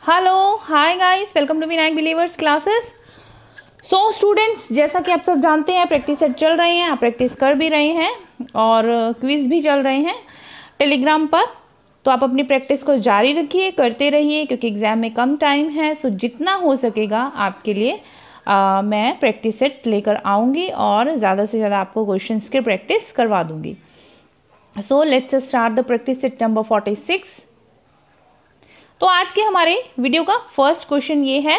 Hello hi guys, welcome to Vinayak believers classes. So students, जैसा कि आप सब जानते हैं प्रैक्टिस सेट चल रहे हैं, आप प्रैक्टिस कर भी रहे हैं और क्विज भी चल रहे हैं टेलीग्राम पर। तो आप अपनी प्रैक्टिस को जारी रखिए, करते रहिए, क्योंकि एग्जाम में कम टाइम है। सो जितना हो सकेगा आपके लिए मैं प्रैक्टिस सेट लेकर आऊँगी और ज़्यादा से ज़्यादा आपको क्वेश्चंस की प्रैक्टिस करवा दूँगी। So let's start the practice set number 46। तो आज के हमारे वीडियो का फर्स्ट क्वेश्चन ये है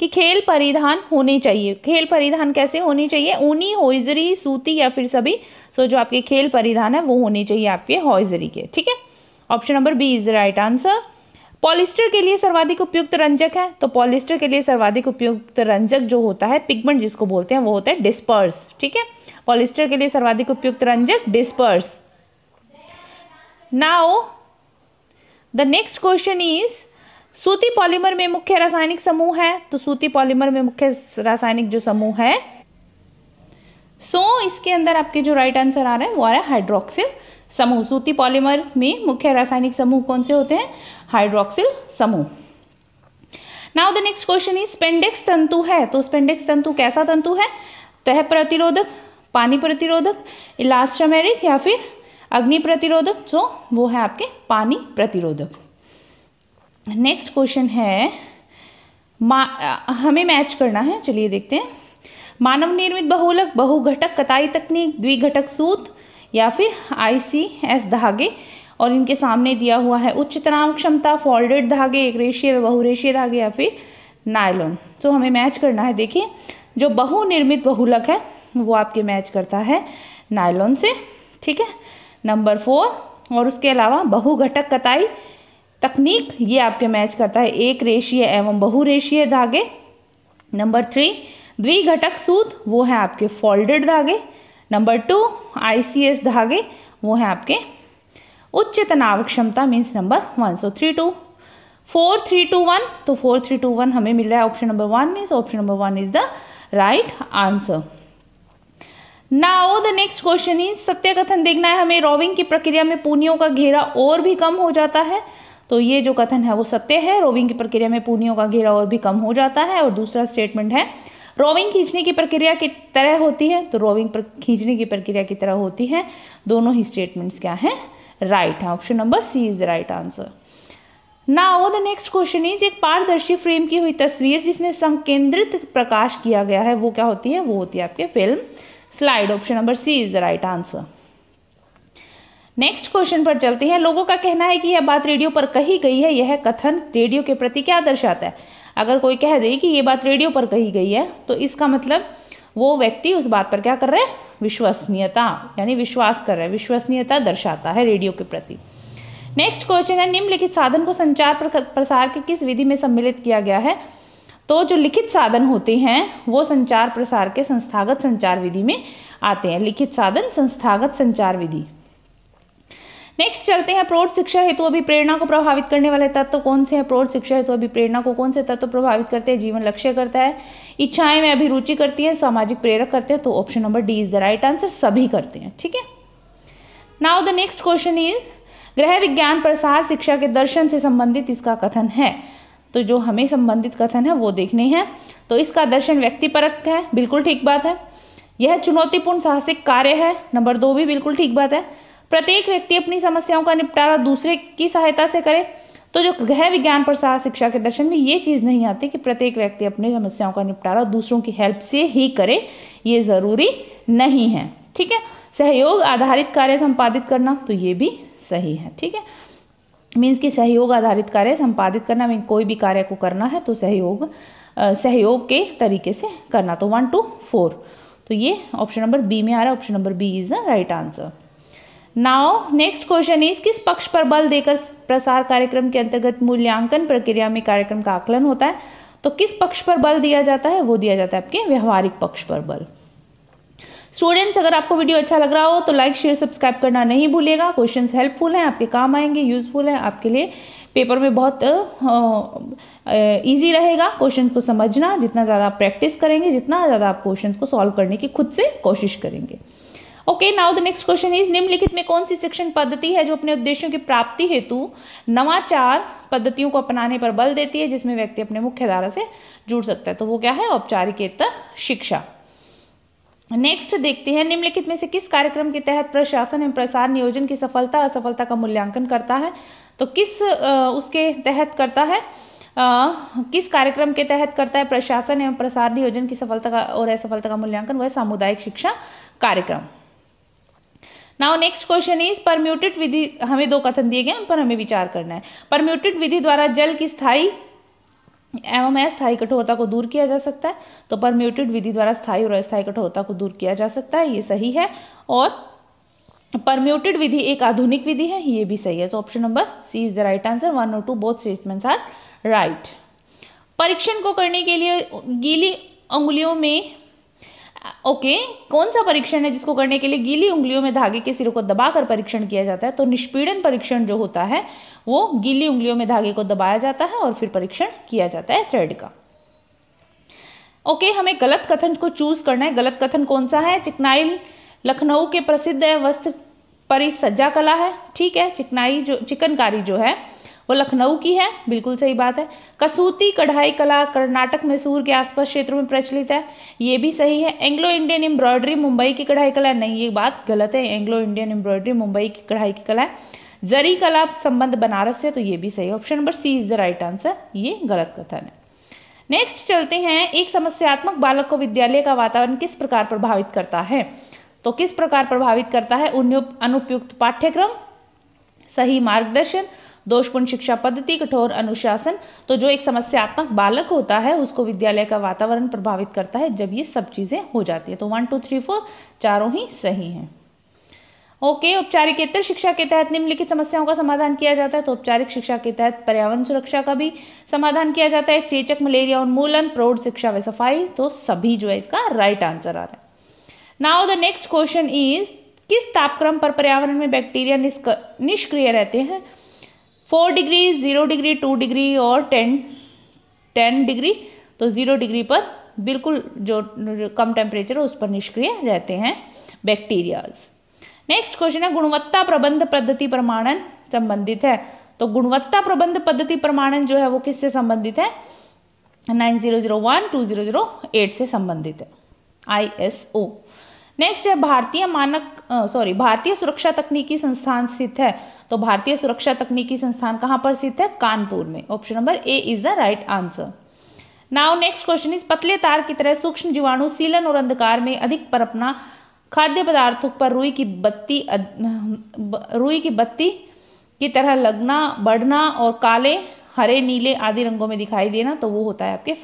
कि खेल परिधान होने चाहिए। खेल परिधान कैसे होने चाहिए? ऊनी, हॉइजरी, सूती या फिर सभी। तो जो आपके खेल परिधान है वो होने चाहिए आपके हॉइजरी के। ठीक है, option number B is the right answer. Polyester के लिए सर्वाधिक उपयुक्त रंजक है। तो पॉलिस्टर के लिए सर्वाधिक उपयुक्त रंजक जो होता है, पिगमेंट जिसको बोलते हैं, वो होता है डिस्पर्स। ठीक है, पॉलिस्टर के लिए सर्वाधिक उपयुक्त रंजक disperse. Now the next question is, सूती पॉलीमर में मुख्य रासायनिक समूह है। तो सूती पॉलीमर में मुख्य रासायनिक जो समूह है, इसके अंदर आपके जो राइट आंसर आ रहा है वो आ रहा है हाइड्रोक्सिल समूह। सूती पॉलीमर में मुख्य रासायनिक समूह कौन से होते हैं? हाइड्रोक्सिल समूह। Now the next question is, spandex तंतु है। तो स्पेंडेक्स तंतु कैसा तंतु है? तह प्रतिरोधक, पानी प्रतिरोधक, इलास्टोमेरिक या फिर अग्नि प्रतिरोधक। जो वो है आपके पानी प्रतिरोधक। नेक्स्ट क्वेश्चन है, हमें मैच करना है, चलिए देखते हैं। मानव निर्मित बहुलक, बहुघटक कताई तकनीक, द्विघटक सूत या फिर ICS धागे। और इनके सामने दिया हुआ है उच्च तनाव क्षमता, फोल्डेड धागे, एक रेशीय व बहुरेशीय धागे या फिर नायलॉन। तो हमें मैच करना है। देखिए, जो बहुनिर्मित बहुलक है वो आपके मैच करता है नायलॉन से। ठीक है, नंबर 4। और उसके अलावा बहुघटक कताई तकनीक ये आपके मैच करता है एक रेशीय एवं बहुरेशीय धागे। नंबर 3 द्विघटक सूत, वो है आपके फोल्डेड धागे। नंबर 2 ICS धागे, वो है आपके उच्च तनाव क्षमता, मीन्स नंबर 1। सो 3 2 4 3 2 1। तो 4 3 2 1 हमें मिल रहा है ऑप्शन नंबर 1 में। सो option number 1 is the right answer. Now the next question is, सत्य कथन देखना है हमें। रोविंग की प्रक्रिया में पूनियों का घेरा और भी कम हो जाता है। तो ये जो कथन है वो सत्य है। रोविंग की प्रक्रिया में पूनियों का घेरा और भी कम हो जाता है। और दूसरा स्टेटमेंट है, रोविंग खींचने की प्रक्रिया की तरह होती है। तो रोविंग खींचने की प्रक्रिया की तरह होती है। दोनों ही स्टेटमेंट्स क्या है? राइट है। Option number C is the right answer. Now the next question is, एक पारदर्शी फ्रेम की हुई तस्वीर जिसमें संकेंद्रित प्रकाश किया गया है वो क्या होती है? वो होती है आपके film slide. Option number C is the right answer. Next question पर चलते हैं। लोगों का कहना है कि यह बात रेडियो पर कही गई है। यह कथन रेडियो के प्रति क्या दर्शाता है? अगर कोई कह दे कि यह बात रेडियो पर कही गई है तो इसका मतलब वो व्यक्ति उस बात पर क्या कर रहा है? विश्वसनीयता, यानी विश्वास कर रहा है, विश्वसनीयता दर्शाता है रेडियो के प्रति। नेक्स्ट क्वेश्चन है, निम्नलिखित साधन को संचार प्रसार की किस विधि में सम्मिलित किया गया है? तो जो लिखित साधन होते हैं वो संचार प्रसार के संस्थागत संचार विधि में आते हैं। लिखित साधन, संस्थागत संचार विधि। नेक्स्ट चलते हैं, प्रौढ़ शिक्षा हेतु अभिप्रेरणा को प्रभावित करने वाले तत्व कौन से हैं? प्रौढ़ शिक्षा हेतु अभिप्रेरणा को कौन से तत्व प्रभावित करते हैं? जीवन लक्ष्य करता है, इच्छाएं में अभिरुचि करती है, सामाजिक प्रेरक करते हैं। तो option number D is the right answer, सभी करते हैं। ठीक है, now the next question is, गृह विज्ञान प्रसार शिक्षा के दर्शन से संबंधित इसका कथन है। तो जो हमें संबंधित कथन है वो देखने हैं। तो इसका दर्शन व्यक्तिपरक है, बिल्कुल ठीक बात है। यह चुनौतीपूर्ण साहसिक कार्य है, नंबर 2 भी बिल्कुल ठीक बात है। प्रत्येक व्यक्ति अपनी समस्याओं का निपटारा दूसरे की सहायता से करे। तो जो गृह विज्ञान प्रसार शिक्षा के दर्शन में ये चीज नहीं आती कि प्रत्येक व्यक्ति अपनी समस्याओं का निपटारा दूसरों की हेल्प से ही करे, ये जरूरी नहीं है। ठीक है, सहयोग आधारित कार्य संपादित करना, तो ये भी सही है। ठीक है, मीन्स की सहयोग आधारित कार्य संपादित करना, मीन कोई भी कार्य को करना है तो सहयोग के तरीके से करना। तो 1 2 4, तो ये ऑप्शन नंबर बी में आ रहा है। Option number B is the right answer. Now next question is, किस पक्ष पर बल देकर प्रसार कार्यक्रम के अंतर्गत मूल्यांकन प्रक्रिया में कार्यक्रम का आकलन होता है? तो किस पक्ष पर बल दिया जाता है? वो दिया जाता है आपके व्यवहारिक पक्ष पर बल। स्टूडेंट्स, अगर आपको वीडियो अच्छा लग रहा हो तो लाइक शेयर सब्सक्राइब करना नहीं भूलिएगा। क्वेश्चंस हेल्पफुल हैं, आपके काम आएंगे, यूजफुल है, आपके लिए पेपर में बहुत इजी रहेगा क्वेश्चंस को समझना। जितना ज़्यादा आप प्रैक्टिस करेंगे, जितना ज़्यादा आप क्वेश्चंस को सॉल्व करने की खुद से कोशिश करेंगे। Okay, now the next question is निम्नलिखित में कौन सी शिक्षण पद्धति है जो अपने उद्देश्यों की प्राप्ति हेतु नवाचार पद्धतियों को अपनाने पर बल देती है, जिसमें व्यक्ति अपने मुख्य धारा से जुड़ सकता है? तो वो क्या है? औपचारिकेतर शिक्षा। नेक्स्ट देखते हैं, निम्नलिखित में से किस कार्यक्रम के तहत प्रशासन एवं प्रसार नियोजन की सफलता असफलता का मूल्यांकन करता है? तो किस उसके तहत करता है? किस कार्यक्रम के तहत करता है प्रशासन एवं प्रसार नियोजन की सफलता का और असफलता का मूल्यांकन? वह सामुदायिक शिक्षा कार्यक्रम। Now next question is permuted विधि, हमें दो कथन दिए गए उन पर हमें विचार करना है। परम्यूटेड विधि द्वारा जल की स्थायी एवं अस्थायी कठोरता को दूर किया जा सकता है। तो परम्यूटेड विधि द्वारा स्थायी और अस्थायी कठोरता को दूर किया जा सकता है, ये सही है। और परम्यूटेड विधि एक आधुनिक विधि है, ये भी सही है। तो option number C is the right answer. 1 और 2 बोथ स्टेटमेंट्स आर राइट। परीक्षण को करने के लिए गीली उंगलियों में कौन सा परीक्षण है जिसको करने के लिए गीली उंगलियों में धागे के सिरों को दबाकर परीक्षण किया जाता है? तो निष्पीड़न परीक्षण जो होता है वो गीली उंगलियों में धागे को दबाया जाता है और फिर परीक्षण किया जाता है थ्रेड का। हमें गलत कथन को चूज करना है। गलत कथन कौन सा है? चिकनाई लखनऊ के प्रसिद्ध वस्त्र परिसज्जा कला है। ठीक है, चिकनकारी जो है वो लखनऊ की है, बिल्कुल सही बात है। कसूती कढ़ाई कला कर्नाटक मैसूर के आसपास क्षेत्रों में प्रचलित है, ये भी सही है। एंग्लो इंडियन एम्ब्रॉयडरी मुंबई की कढ़ाई कला, नहीं ये बात गलत है। एंग्लो इंडियन एम्ब्रॉयडरी मुंबई की कढ़ाई की कला है। जरी कला संबंध बनारस से, तो ये भी सही। Option number C is the right answer, ये गलत कथन है। नेक्स्ट चलते हैं, एक समस्यात्मक बालक को विद्यालय का वातावरण किस प्रकार प्रभावित करता है? तो किस प्रकार प्रभावित करता है? अनुपयुक्त पाठ्यक्रम, सही मार्गदर्शन, दोषपूर्ण शिक्षा पद्धति, कठोर अनुशासन। तो जो एक समस्यात्मक बालक होता है उसको विद्यालय का वातावरण प्रभावित करता है जब ये सब चीजें हो जाती है। तो 1 2 3 4 चारों ही सही हैं। औपचारिकेतर शिक्षा के तहत निम्नलिखित समस्याओं का समाधान किया जाता है। तो औपचारिक शिक्षा के तहत पर्यावरण सुरक्षा का भी समाधान किया जाता है। चेचक, मलेरिया उन्मूलन, प्रौढ़ शिक्षा व सफाई, तो सभी जो है इसका राइट आंसर आ रहा है। Now the next question is, किस तापक्रम पर पर्यावरण में बैक्टीरिया निष्क्रिय रहते हैं? 4 डिग्री, 0 डिग्री, 2 डिग्री और 10 डिग्री। तो 0 डिग्री पर बिल्कुल जो कम टेम्परेचर है उस पर निष्क्रिय रहते हैं बैक्टीरियाज। नेक्स्ट क्वेश्चन है, गुणवत्ता प्रबंध पद्धति प्रमाणन संबंधित है। तो गुणवत्ता प्रबंध पद्धति प्रमाणन जो है वो किससे संबंधित है? 9001 2008 से संबंधित है, ISO। नेक्स्ट है, भारतीय सुरक्षा तकनीकी संस्थान स्थित है। तो भारतीय सुरक्षा तकनीकी संस्थान कहां पर स्थित है? कानपुर में। Option number A is the right answer. Now next question is, पतले तार की तरह सूक्ष्म जीवाणु सीलन और अंधकार में अधिक पनपना खाद्य पदार्थों पर रुई की बत्ती की तरह लगना, बढ़ना और काले, हरे, नीले आदि रंगों में दिखाई देना, तो वो होता है आपके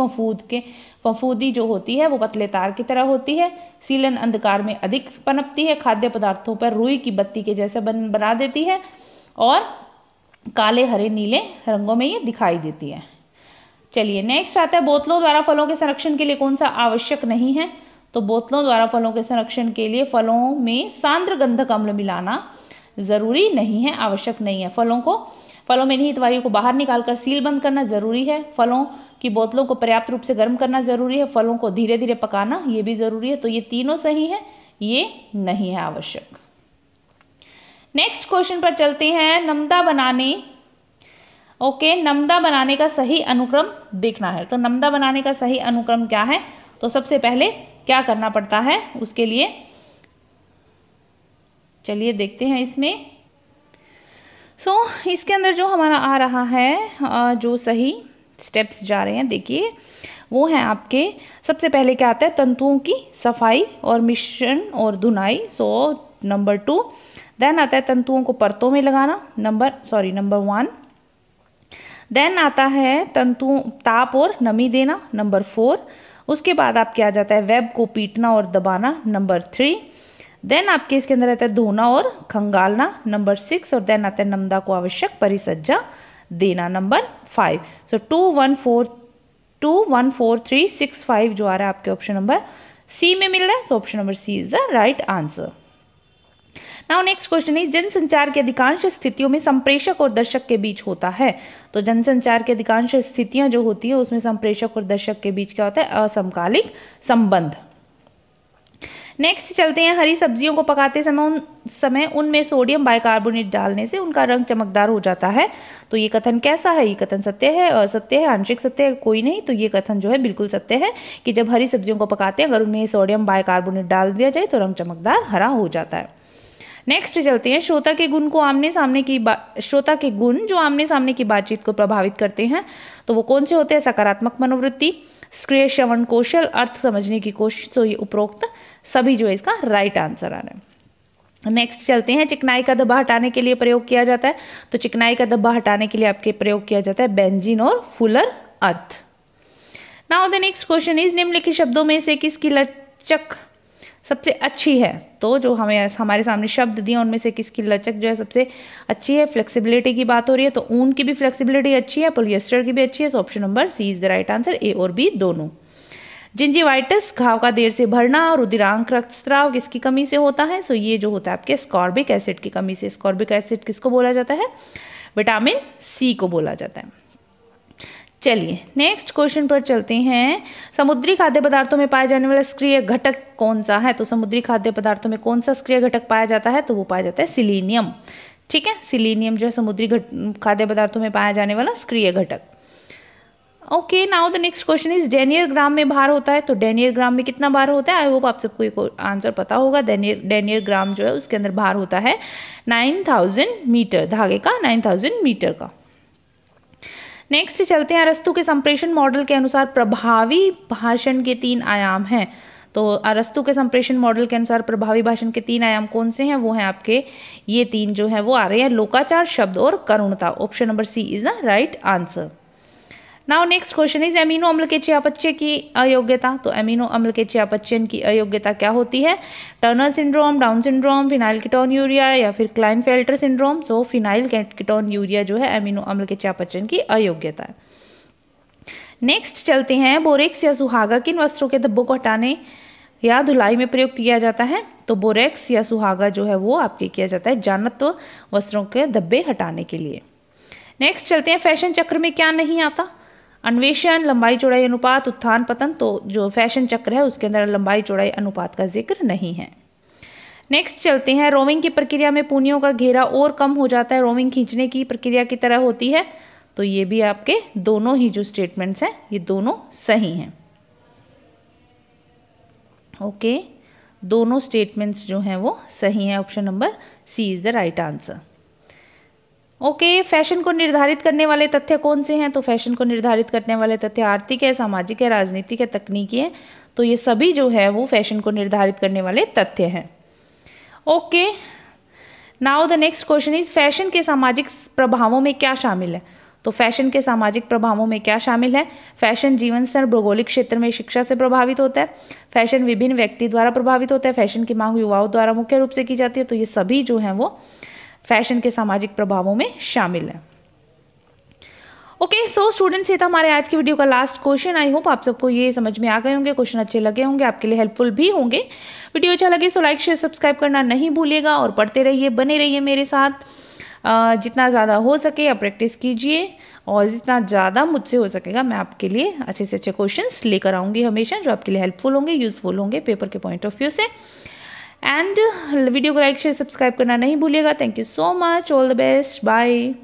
फफूंदी जो होती है वो पतले तार की तरह होती है। सीलन अंधकार में अधिक पनपती है, खाद्य पदार्थों पर रुई की बत्ती के जैसे बना देती है और काले, हरे, नीले रंगों में ये दिखाई देती है। चलिए नेक्स्ट आता है, बोतलों द्वारा फलों के संरक्षण के लिए कौन सा आवश्यक नहीं है? तो बोतलों द्वारा फलों के संरक्षण के लिए फलों में सांद्र गंधक अम्ल मिलाना जरूरी नहीं है, आवश्यक नहीं है। फलों में निहित वायु को बाहर निकालकर सील बंद करना जरूरी है। फलों की बोतलों को पर्याप्त रूप से गर्म करना जरूरी है। फलों को धीरे धीरे पकाना ये भी जरूरी है। तो ये तीनों सही है, ये नहीं है आवश्यक। नेक्स्ट क्वेश्चन पर चलते हैं, नमदा बनाने का सही अनुक्रम देखना है। तो नमदा बनाने का सही अनुक्रम क्या है? तो सबसे पहले क्या करना पड़ता है उसके लिए, चलिए देखते हैं इसमें। इसके अंदर जो हमारा आ रहा है, जो सही स्टेप्स जा रहे हैं, देखिए वो है आपके, सबसे पहले क्या आता है? तंतुओं की सफाई और मिश्रण और धुनाई। नंबर 2। देन आता है तंतुओं को परतों में लगाना, नंबर 1। देन आता है ताप और नमी देना, नंबर 4। उसके बाद आपके आ जाता है वेब को पीटना और दबाना, नंबर 3। देन आपके इसके अंदर रहता है धोना और खंगालना, नंबर 6। और देन आता है नमदा को आवश्यक परिसज्जा देना, नंबर 5। 2 1 4 3 6 5 जो आ रहा है आपके ऑप्शन नंबर सी में मिल रहा है। Option number C is the right answer. Now next question है, जनसंचार की अधिकांश स्थितियों में संप्रेषक और दर्शक के बीच होता है। तो जनसंचार की अधिकांश स्थितियां जो होती है उसमें संप्रेषक और दर्शक के बीच क्या होता है? असमकालिक संबंध। नेक्स्ट चलते हैं, हरी सब्जियों को पकाते समय उनमें सोडियम बाइकार्बोनेट डालने से उनका रंग चमकदार हो जाता है। तो ये कथन कैसा है? ये कथन सत्य है, असत्य है, आंशिक सत्य है, कोई नहीं। तो ये कथन जो है बिल्कुल सत्य है कि जब हरी सब्जियों को पकाते हैं अगर उनमें सोडियम बाइकार्बोनेट डाल दिया जाए तो रंग चमकदार हरा हो जाता है। नेक्स्ट चलते हैं, श्रोता के गुण जो आमने सामने की बातचीत को प्रभावित करते हैं तो वो कौन से होते हैं? सकारात्मक मनोवृत्ति, सक्रिय श्रवण कौशल, अर्थ समझने की कोशिश। तो ये उपरोक्त सभी जो है इसका राइट आंसर आ रहा है। नेक्स्ट चलते हैं, चिकनाई का धब्बा हटाने के लिए प्रयोग किया जाता है। तो चिकनाई का धब्बा हटाने के लिए आपके प्रयोग किया जाता है बेंजीन और Fuller earth. Now the next question is, निम्नलिखित शब्दों में से किसकी लचक सबसे अच्छी है? तो जो हमारे सामने शब्द दिए उनमें से किसकी लचक जो है सबसे अच्छी है? फ्लेक्सिबिलिटी की बात हो रही है, तो ऊन की भी फ्लेक्सिबिलिटी अच्छी है, पॉलिएस्टर की भी अच्छी है। So option number C is the right answer, A और बी दोनों। जिंजीवाइटिस, घाव का देर से भरना, और रुधिरांक रक्तस्राव किसकी कमी से होता है? सो ये जो होता है आपके स्कॉर्बिक एसिड की कमी से। स्कॉर्बिक एसिड किसको बोला जाता है? विटामिन सी को बोला जाता है। चलिए नेक्स्ट क्वेश्चन पर चलते हैं, समुद्री खाद्य पदार्थों में पाए जाने वाला सक्रिय घटक कौन सा है? तो समुद्री खाद्य पदार्थों में कौन सा सक्रिय घटक पाया जाता है? तो वो पाया जाता है सिलीनियम। ठीक है, सिलीनियम जो है समुद्री खाद्य पदार्थों में पाया जाने वाला सक्रिय घटक। Okay, now the next question is, denier gram में भार होता है। तो डेनियर ग्राम में कितना भार होता है? आई होप आप सबको एक आंसर पता होगा। डेनियर ग्राम जो है उसके अंदर भार होता है 9000 मीटर, धागे का 9000 मीटर का। नेक्स्ट चलते हैं, अरस्तु के संप्रेषण मॉडल के अनुसार प्रभावी भाषण के 3 आयाम हैं। तो अरस्तु के संप्रेषण मॉडल के अनुसार प्रभावी भाषण के 3 आयाम कौन से हैं? वो हैं आपके ये 3 जो है वो आ रहे हैं, लोकाचार, शब्द और करुणता। Option number C is the right answer. Now next question is, amino अम्ल के चयापचय की अयोग्यता। तो अमीनो अम्ल के चयापचयन की अयोग्यता क्या होती है? टर्नर सिंड्रोम, डाउन सिंड्रोम, फिनाइलकीटोन्यूरिया या फिर क्लाइनफेल्टर सिंड्रोम। सो फिनाइलकीटोन्यूरिया जो है अमीनो अम्ल के चयापचयन की अयोग्यता है। नेक्स्ट चलते हैं, बोरेक्स या सुहागा किन वस्त्रों के धब्बों को हटाने या धुलाई में प्रयुक्त किया जाता है? तो बोरेक्स या सुहागा जो है वो आपके किया जाता है जानत्व वस्त्रों के धब्बे हटाने के लिए। नेक्स्ट चलते हैं, फैशन चक्र में क्या नहीं आता? अन्वेषण, लंबाई चौड़ाई अनुपात, उत्थान पतन। तो जो फैशन चक्र है उसके अंदर लंबाई चौड़ाई अनुपात का जिक्र नहीं है। नेक्स्ट चलते हैं, रोमिंग की प्रक्रिया में पूनियों का घेरा और कम हो जाता है, रोमिंग खींचने की प्रक्रिया की तरह होती है। तो ये भी आपके दोनों ही जो स्टेटमेंट्स हैं ये दोनों सही हैं। ओके, दोनों स्टेटमेंट्स जो हैं वो सही हैं। Option number C is the right answer. Okay, fashion को निर्धारित करने वाले तथ्य कौन से हैं? तो फैशन को निर्धारित करने वाले तथ्य आर्थिक है, सामाजिक है, राजनीतिक है, तकनीकी है। तो ये सभी जो है वो फैशन को निर्धारित करने वाले तथ्य हैं। Okay, now the next question is, fashion के सामाजिक प्रभावों में क्या शामिल है? तो फैशन के सामाजिक प्रभावों में क्या शामिल है? फैशन जीवन स्तर, भौगोलिक क्षेत्र में शिक्षा से प्रभावित होता है। फैशन विभिन्न व्यक्ति द्वारा प्रभावित होता है। फैशन की मांग युवाओं द्वारा मुख्य रूप से की जाती है। तो ये सभी जो है वो फैशन के सामाजिक प्रभावों में शामिल है। ओके, सो स्टूडेंट्स, ये था हमारे आज की वीडियो का लास्ट क्वेश्चन। आई होप आप सबको ये समझ में आ गए होंगे, क्वेश्चन अच्छे लगे होंगे, आपके लिए हेल्पफुल भी होंगे। वीडियो अच्छा लगे तो लाइक शेयर सब्सक्राइब करना नहीं भूलिएगा और पढ़ते रहिए, बने रहिए मेरे साथ। जितना ज़्यादा हो सके आप प्रैक्टिस कीजिए और जितना ज़्यादा मुझसे हो सकेगा मैं आपके लिए अच्छे से अच्छे क्वेश्चंस लेकर आऊँगी हमेशा, जो आपके लिए हेल्पफुल होंगे, यूजफुल होंगे पेपर के पॉइंट ऑफ व्यू से। एंड वीडियो को लाइक शेयर सब्सक्राइब करना नहीं भूलिएगा। Thank you so much, all the best, bye.